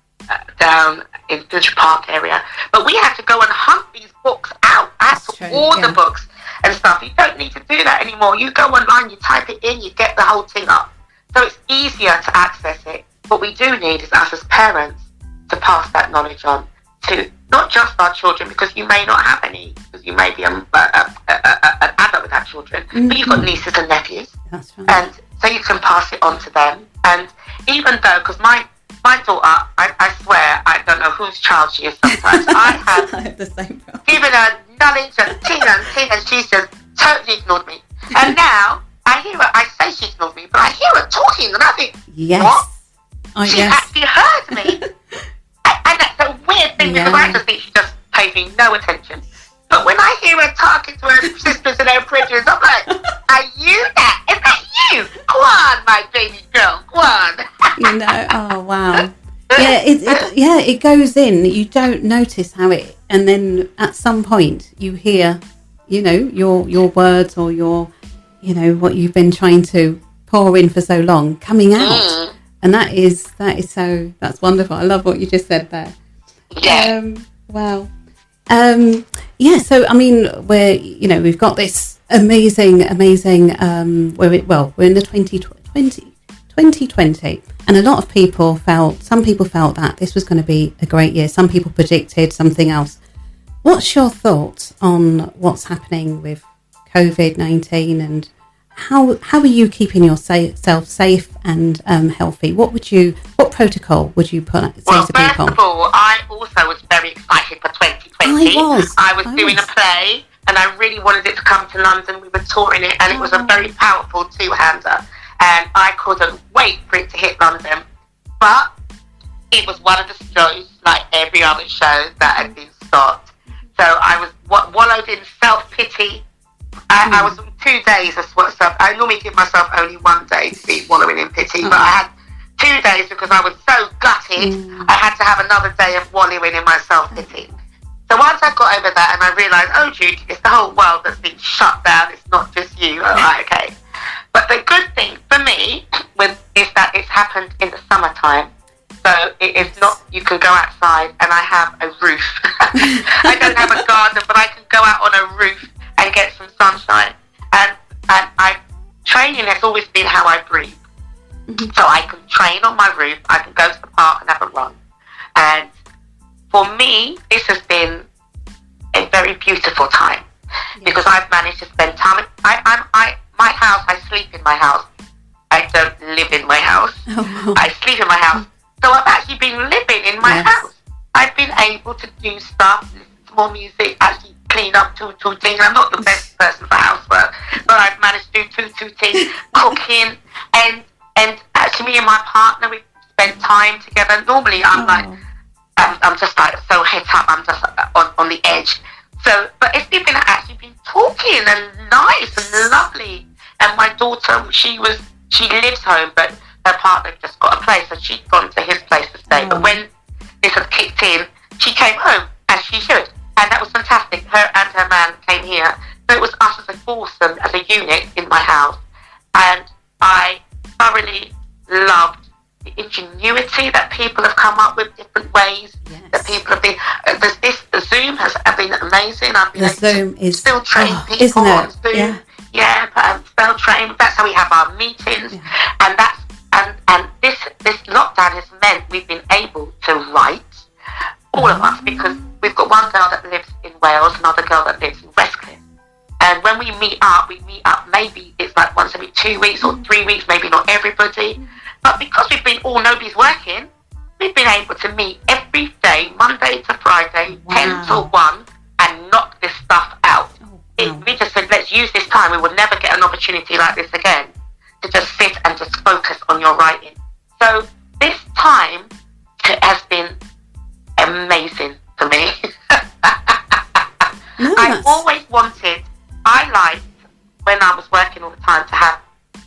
down in Finsbury Park area, but we had to go and hunt these books out. I had to order books and stuff. You don't need to do that anymore. You go online, you type it in, you get the whole thing up. So it's easier to access it. What we do need is us as parents to pass that knowledge on to not just our children, because you may not have any, because you may be an adult without children, but you've got nieces and nephews. That's right. And so you can pass it on to them. And even though, because my daughter, I swear, I don't know whose child she is sometimes. I have the same problem. Given her knowledge and ting, and she's just totally ignored me. And now I hear her, I say she ignored me, but I hear her talking and I think, what? Oh, she actually heard me. And that's a weird thing, because I just think she just pays me no attention. But when I hear her talking to her sisters and her brethren, I'm like, are you that? Is that you? Go on, my baby girl, go on. Oh, wow. Yeah, it goes in. You don't notice how it, and then at some point you hear, your words or your, what you've been trying to pour in for so long coming out. And that's wonderful. I love what you just said there. Yeah. Wow. So I mean, we've got this amazing, we're in the 2020, and a lot of people some people felt that this was going to be a great year. Some people predicted something else. What's your thoughts on what's happening with COVID-19, and how are you keeping yourself safe and healthy? What protocol would you say to people? Well, first of all, I also was very excited for 2020. I was doing a play, and I really wanted it to come to London. We were touring it, and it was a very powerful two-hander, and I couldn't wait for it to hit London. But it was one of the shows, like every other show, that had been stopped. So I was wallowed in self-pity. I was 2 days of stuff. I normally give myself only 1 day to be wallowing in pity, but I had 2 days because I was so gutted. I had to have another day of wallowing in my self-pity. So once I got over that and I realised, oh, Jude, it's the whole world that's been shut down. It's not just you. All right, okay. But the good thing for me is that it's happened in the summertime. So it is not, you can go outside and I have a roof. I don't have a garden, but I can go out on a roof and get some sunshine. And training has always been how I breathe. So I can train on my roof, I can go to the park and have a run. And for me, this has been a very beautiful time because I've managed to spend time. My house, I sleep in my house. I don't live in my house. I sleep in my house. So I've actually been living in my house. I've been able to do stuff, listen to more music, actually clean up two things. I'm not the best person for housework, but I've managed to do two things, cooking, and actually me and my partner, we spend time together. Normally I'm just like so het up, I'm just on the edge. So, but it's been actually been talking and nice and lovely. And my daughter, she lives home, but her partner just got a place, so she'd gone to his place to stay. But when this had kicked in, she came home, as she should. And that was fantastic. Her and her man came here. So it was us as a foursome, as a unit in my house. And I thoroughly loved the ingenuity that people have come up with, different ways that people have been. The Zoom has been amazing. I've been Zoom is still train people on Zoom. Spell train. That's how we have our meetings, and that's and this lockdown has meant we've been able to write, all of us, because we've got one girl that lives in Wales, another girl that lives in Westcliff, and when we meet up maybe it's like once every 2 weeks or 3 weeks, maybe not everybody, but because nobody's working, we've been able to meet every day, Monday to Friday, 10 till 1, and knock this stuff out. We just said, let's use this time. We will never get an opportunity like this again to just sit and just focus on your writing. So this time has been amazing for me. I liked, when I was working all the time, to have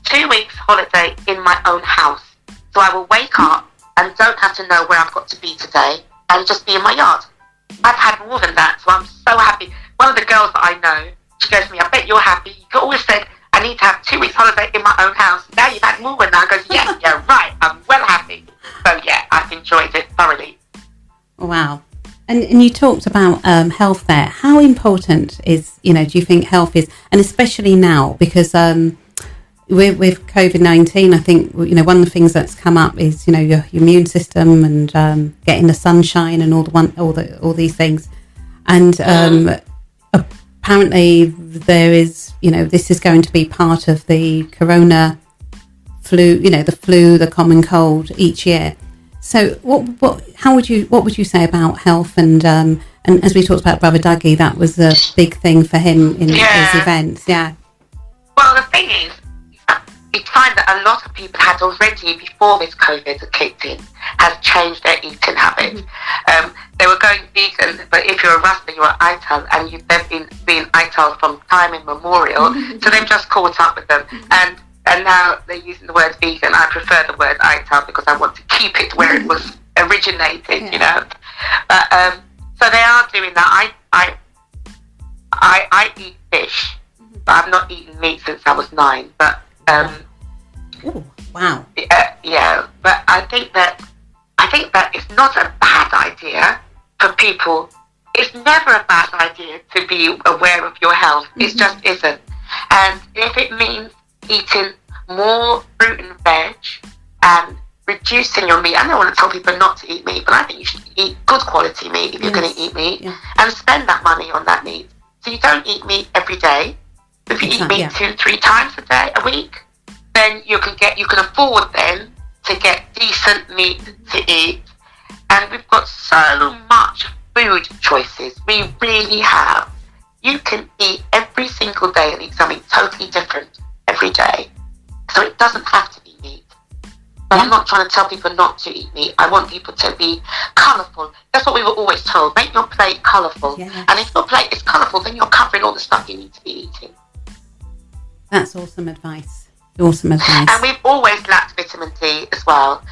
2 weeks holiday in my own house. So I will wake up and don't have to know where I've got to be today and just be in my yard. I've had more than that, so I'm so happy. One of the girls that I know, she goes to me, I bet you're happy. You always said, I need to have 2 weeks holiday in my own house. Now you've had more than that. I goes, yeah, right. I'm well happy. So yeah, I've enjoyed it thoroughly. Wow. And you talked about health there. How important is, do you think health is, and especially now, because with COVID-19, I think, one of the things that's come up is, your immune system and getting the sunshine and all these things. And apparently there is, this is going to be part of the corona flu, the common cold each year. So what would you say about health and as we talked about Brother Dougie, that was a big thing for him in his events. Yeah. Well, the thing is, we find that a lot of people had already, before this COVID had kicked in, has changed their eating habits. They were going vegan, but if you're a Rasta, you're ITAL, and they've been being ITAL from time immemorial, so they've just caught up with them. And now they're using the word vegan. I prefer the word ITAL because I want to keep it where it was originated, But so they are doing that. I eat fish, but I've not eaten meat since I was 9. But ooh, wow. Yeah, but I think that it's not a bad idea for people. It's never a bad idea to be aware of your health. It just isn't. And if it means eating more fruit and veg and reducing your meat, I don't want to tell people not to eat meat, but I think you should eat good quality meat if you're going to eat meat, and spend that money on that meat. So you don't eat meat every day. If you eat meat 2-3 times a week, then you can afford then to get decent meat to eat. And we've got so much food choices. We really have. You can eat every single day and eat something totally different every day. So it doesn't have to be meat. But I'm not trying to tell people not to eat meat. I want people to be colourful. That's what we were always told. Make your plate colourful. Yes. And if your plate is colourful, then you're covering all the stuff you need to be eating. That's awesome advice. Awesome advice. And we've always lacked vitamin D as well.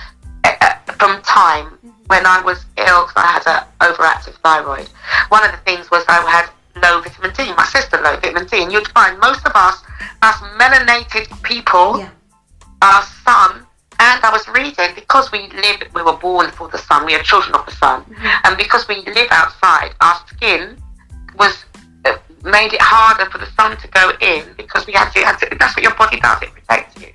From time when I was ill because I had an overactive thyroid. One of the things was I had low vitamin D. My sister low vitamin D. And you'd find most of us melanated people, our sun, and I was reading, because we were born for the sun, we are children of the sun, and because we live outside, our skin was made it harder for the sun to go in, because we had to, that's what your body does, it protects you.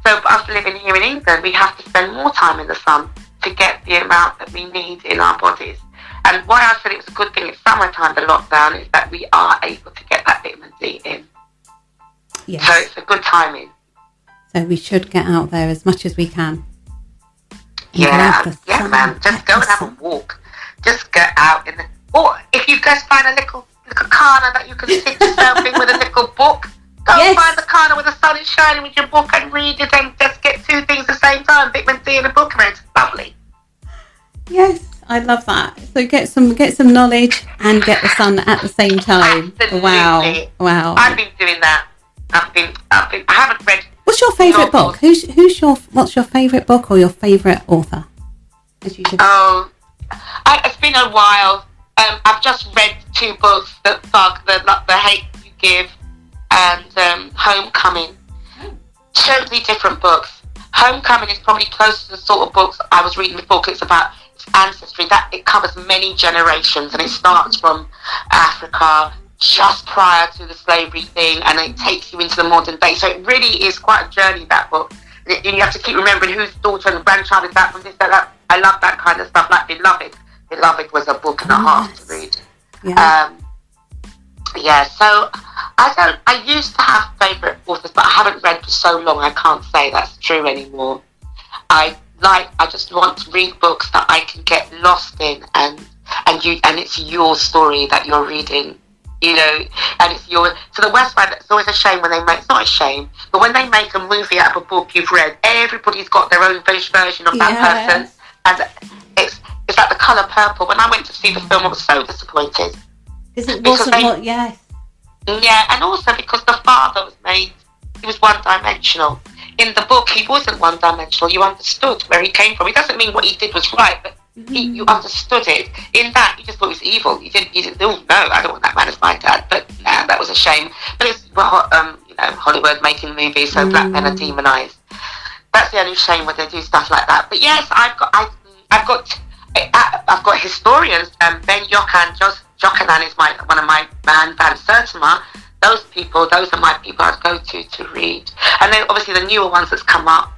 So us living here in England, we have to spend more time in the sun to get the amount that we need in our bodies. And why I said it was a good thing it's summertime, the lockdown, is that we are able to get that vitamin D in. Yes. So it's a good timing. So we should get out there as much as we can. Yeah, man. Just go and have a walk. Just get out in the... Or if you guys find a little corner that you can sit yourself in with a little book, go find the corner where the sun is shining with your book and read it, and just get two things at the same time, vitamin D and a book, and it's lovely. Yes, I love that. So get some knowledge and get the sun at the same time. Absolutely. Wow. I've been doing that. I haven't read... What's your favourite book? What's your favourite book or your favourite author? It's been a while. I've just read two books, The Hate You Give and Homecoming. Totally different books. Homecoming is probably close to the sort of books I was reading before, because it's about ancestry. That it covers many generations, and it starts from Africa just prior to the slavery thing, and it takes you into the modern day. So it really is quite a journey, that book. And you have to keep remembering whose daughter and grandchild is that from this, that. I love that kind of stuff. Like Beloved. Beloved was a book and a half to read. So I used to have favourite authors, but I haven't read for so long I can't say that's true anymore. I just want to read books that I can get lost in, and it's your story that you're reading. You know, and it's your... So the West Side, it's always a shame when they make... It's not a shame, but when they make a movie out of a book you've read, everybody's got their own version of that person. And it's like The Colour Purple. When I went to see the film, I was so disappointed. Yeah, and also because the father he was one-dimensional. In the book, he wasn't one-dimensional. You understood where he came from. It doesn't mean what he did was right, but you understood it. In that, you just thought it was evil. You didn't. Oh no, I don't want that man as my dad. But nah, that was a shame. But it's Hollywood making movies, so black men are demonized. That's the only shame when they do stuff like that. But yes, I've got historians. Ben Jokanan is one of my man Van Sertima. Those are my people I'd go to read. And then obviously the newer ones that's come up,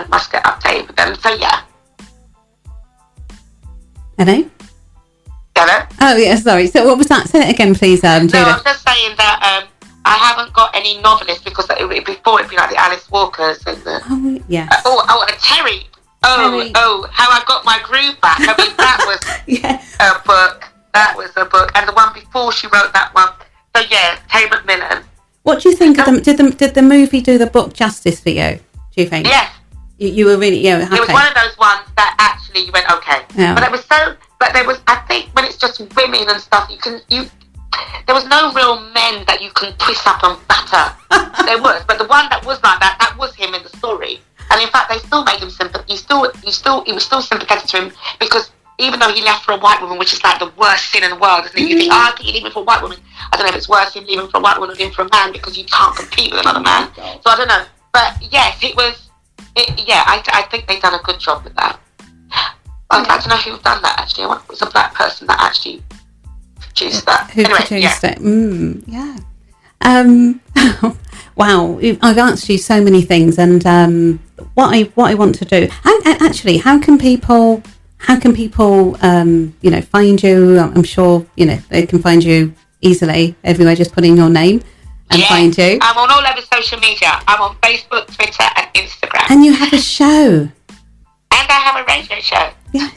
must get updated with them. So yeah. Hello? Hello? Oh, yeah, sorry. So what was that? Say it again, please, Judith. No, I'm just saying that I haven't got any novelists, because before it'd be like the Alice Walkers and the... Oh, yes. And Terry. How I Got My Groove Back. I mean, that was a book. That was a book. And the one before she wrote that one. So, yeah, Terry McMillan. What do you think of them? Did the movie do the book justice for you, do you think? Yes. You were really, okay. It was one of those ones that actually you went, okay. Yeah. But there was, I think, when it's just women and stuff, there was no real men that you can twist up and batter. There was, but the one that was like that was him in the story. And in fact, they still made him sympathetic. He was still sympathetic to him, because even though he left for a white woman, which is like the worst sin in the world, isn't it? You think, I think you're leaving for a white woman. I don't know if it's worse him leaving for a white woman or leaving for a man, because you can't compete with another man. So I don't know. But yes, I think they've done a good job with that. I don't know who done that actually. It was a black person that actually produced that. Who produced it? Wow, I've asked you so many things, and what I want to do. How can people find you? I'm sure they can find you easily everywhere. Just put in your name and find you. I'm on all over social media. I'm on Facebook, Twitter, and Instagram. And you have a show. And I have a radio show. Yeah.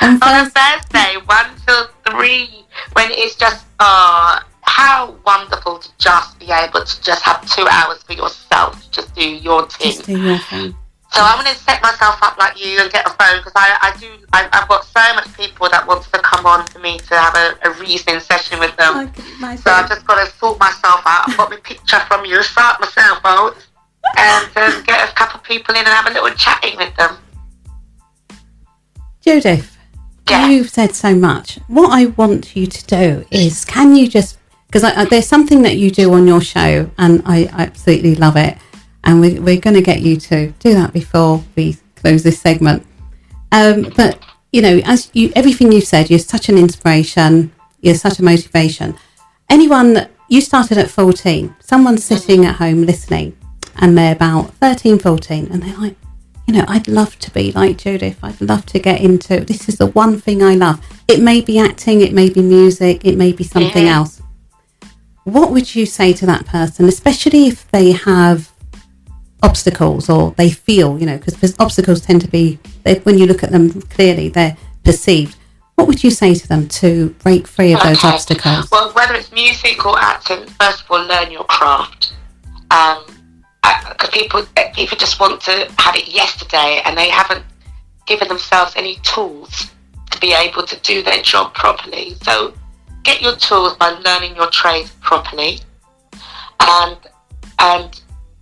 On a Thursday, 1 till 3, when it's just how wonderful to just be able to just have 2 hours for yourself, to just do your thing. Just do your thing. So I'm going to set myself up like you and get a phone, because I've got so much people that wants to come on to me to have a reasoning session with them. So I've just got to sort myself out. I've got my picture from you, sort myself out, and get a couple of people in and have a little chatting with them. Judith, you've said so much. What I want you to do is, can you just, because there's something that you do on your show, and I absolutely love it. And we're going to get you to do that before we close this segment. But, you know, everything you've said, you're such an inspiration. You're such a motivation. You started at 14. Someone's sitting at home listening, and they're about 13, 14. And they're like, you know, I'd love to be like Judith. I'd love to get into, this is the one thing I love. It may be acting, it may be music, it may be something else. What would you say to that person, especially if they have obstacles, or they feel, you know, because obstacles tend to be, when you look at them clearly, they're perceived. What would you say to them to break free of those obstacles? Well, whether it's music or acting, first of all, learn your craft. Because people just want to have it yesterday, and they haven't given themselves any tools to be able to do their job properly. So get your tools by learning your trade properly. And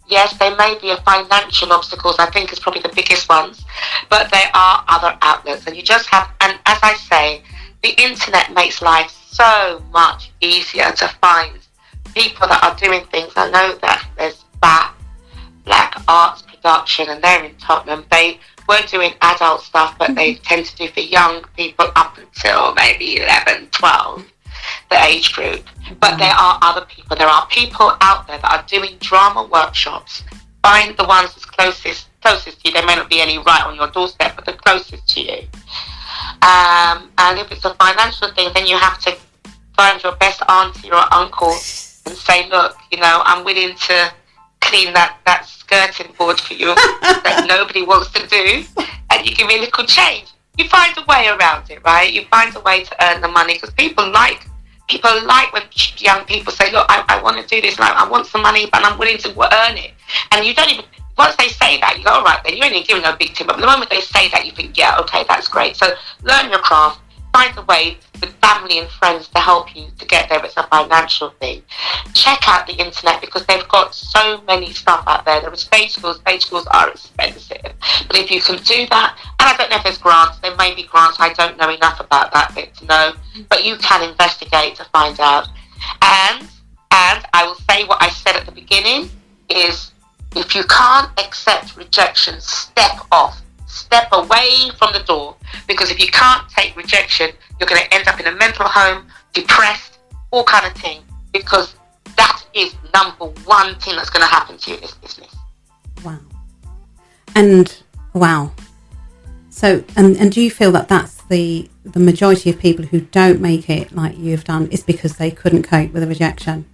yes, there may be financial obstacles, I think is probably the biggest ones, but there are other outlets, and you just have, and as I say, the internet makes life so much easier to find people that are doing things. I know that there's Black Arts Production, and they're in Tottenham. They were doing adult stuff, but they tend to do for young people up until maybe 11, 12, the age group. But there are other people. There are people out there that are doing drama workshops. Find the ones that's closest to you. There may not be any right on your doorstep, but the closest to you. And if it's a financial thing, then you have to find your best auntie or uncle and say, look, you know, I'm willing to clean that skirting board for you that nobody wants to do, and you give me a little change. You find a way around it, right? You find a way to earn the money, because people like when young people say, look, I want to do this, and I want some money, but I'm willing to earn it. And you don't even, once they say that, you go, all right, then you ain't even giving no big tip. But the moment they say that, you think, yeah, okay, that's great. So learn your craft, find a way with family and friends to help you to get there if it's a financial thing. Check out the internet, because they've got so many stuff out there. There are stage schools are expensive. But if you can do that, and I don't know if there's grants, there may be grants, I don't know enough about that bit to know, but you can investigate to find out. And I will say what I said at the beginning is, if you can't accept rejection, step off. Step away from the door, because if you can't take rejection, you're going to end up in a mental home, depressed, all kind of thing, because that is number one thing that's going to happen to you in this business. Wow. And wow. So, and do you feel that that's the majority of people who don't make it like you've done is because they couldn't cope with the rejection?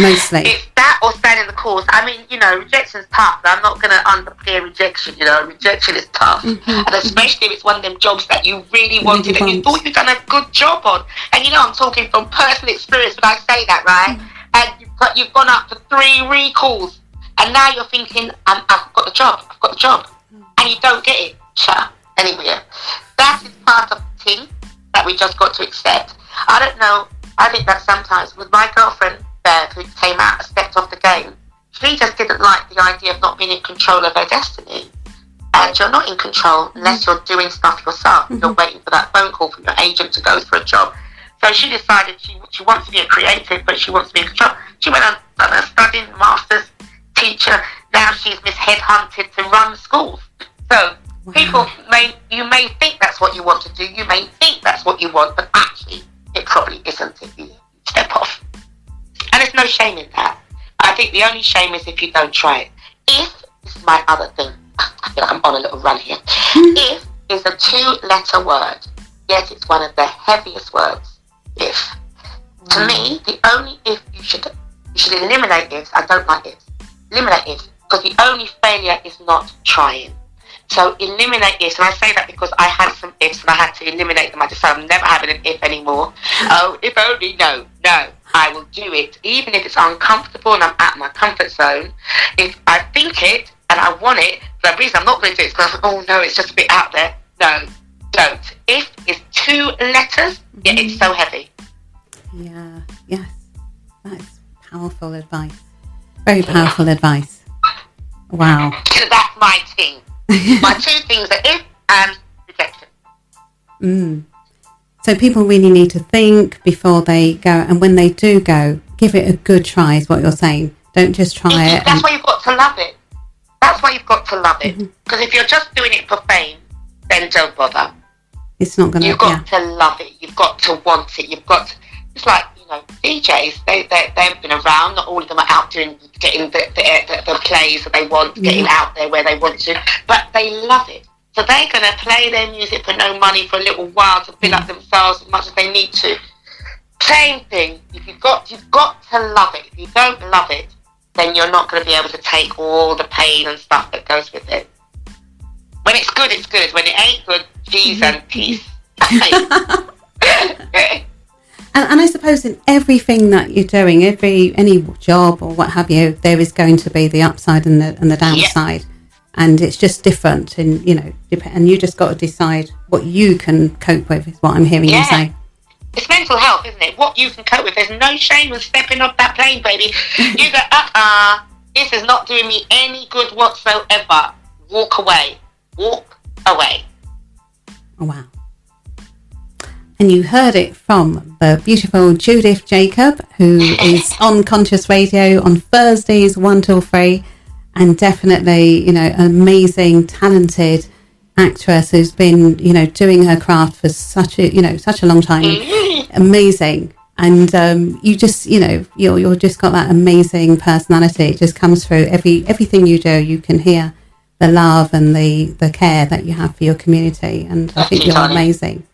Mostly. It's that or standing the course. I mean, you know, rejection's tough. I'm not going to underplay rejection, you know. Rejection is tough. Mm-hmm. And especially if it's one of them jobs that you really wanted and you thought you'd done a good job on. And, you know, I'm talking from personal experience when I say that, right? Mm-hmm. And you've gone up for 3 recalls. And now you're thinking, I've got the job. Mm-hmm. And you don't get it. Sure. Anyway, that is part of the thing that we just got to accept. I don't know. I think that sometimes with my girlfriend, who came out and stepped off the game, she just didn't like the idea of not being in control of her destiny. And you're not in control unless you're doing stuff yourself. Mm-hmm. You're waiting for that phone call from your agent to go for a job. So she decided she wants to be a creative, but she wants to be in control. She went on studying, master's, teacher. Now she's Miss Headhunted to run schools. So people you may think that's what you want to do. You may think that's what you want, but actually it probably isn't if you step off. And there's no shame in that. I think the only shame is if you don't try it. If, this is my other thing, I feel like I'm on a little run here. If is a 2-letter word. Yes, it's one of the heaviest words. If. To me, the only if you should eliminate ifs. I don't like ifs. Eliminate ifs. Because the only failure is not trying. So eliminate ifs. And I say that because I had some ifs and I had to eliminate them. I decided I'm never having an if anymore. Oh, if only, no. I will do it, even if it's uncomfortable and I'm at my comfort zone. If I think it and I want it. The reason I'm not going to do it is because, oh no, it's just a bit out there. No, don't. If it's 2 letters, yeah, it's so heavy. Yeah, yes. That's powerful advice. Very powerful advice. Wow. So that's my thing. My 2 things are if and rejection. So people really need to think before they go, and when they do go, give it a good try is what you're saying. Don't just try it. That's why you've got to love it. That's why you've got to love it. Because if you're just doing it for fame, then don't bother. It's not going to... You've got to love it. You've got to want it. You've got to... It's like, you know, DJs, they've been around. Not all of them are out getting the plays that they want, getting out there where they want to. But they love it. So they're going to play their music for no money for a little while to fill up themselves as much as they need to. Same thing. You've got to love it. If you don't love it, then you're not going to be able to take all the pain and stuff that goes with it. When it's good, it's good. When it ain't good, peace and peace. And I suppose in everything that you're doing, any job or what have you, there is going to be the upside and the downside, and it's just different. And you know, and you just got to decide what you can cope with. Is what I'm hearing you say. It's mental health, isn't it? What you can cope with. There's no shame in stepping off that plane, baby. You go, this is not doing me any good whatsoever. Walk away. Walk away. Oh, wow. And you heard it from the beautiful Judith Jacob, who is on Conscious Radio on Thursdays 1 till 3, and definitely, you know, an amazing, talented actress who's been, you know, doing her craft for such a long time. Amazing. And you just, you know, you're just got that amazing personality. It just comes through everything you do. You can hear the love and the care that you have for your community, and I think you're amazing.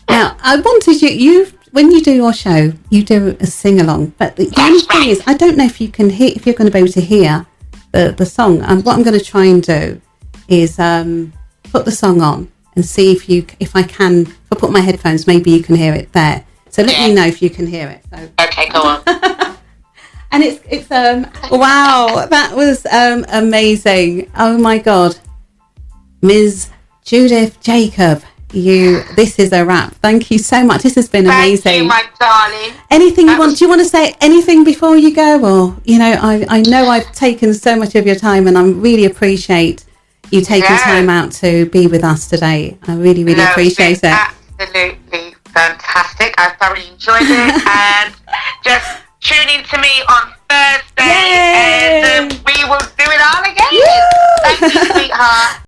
Now, I wanted you when you do your show, you do a sing along, but the only thing is, I don't know if you can hear, if you're going to be able to hear the song. And what I'm going to try and do is put the song on and see if I put my headphones, maybe you can hear it there. So let me know if you can hear it. So. Okay, go on. And it's wow, that was amazing. Oh my God, Ms. Judith Jacob, this is a wrap. Thank you so much. This has been amazing. Thank you, my darling. Anything you want? Do you want to say anything before you go? Or, you know, I know I've taken so much of your time, and I really appreciate you taking time out to be with us today. I really appreciate it. Absolutely fantastic. I thoroughly enjoyed it. And just tune in to me on Thursday. Yay! And we will do it all again. Thank you, sweetheart.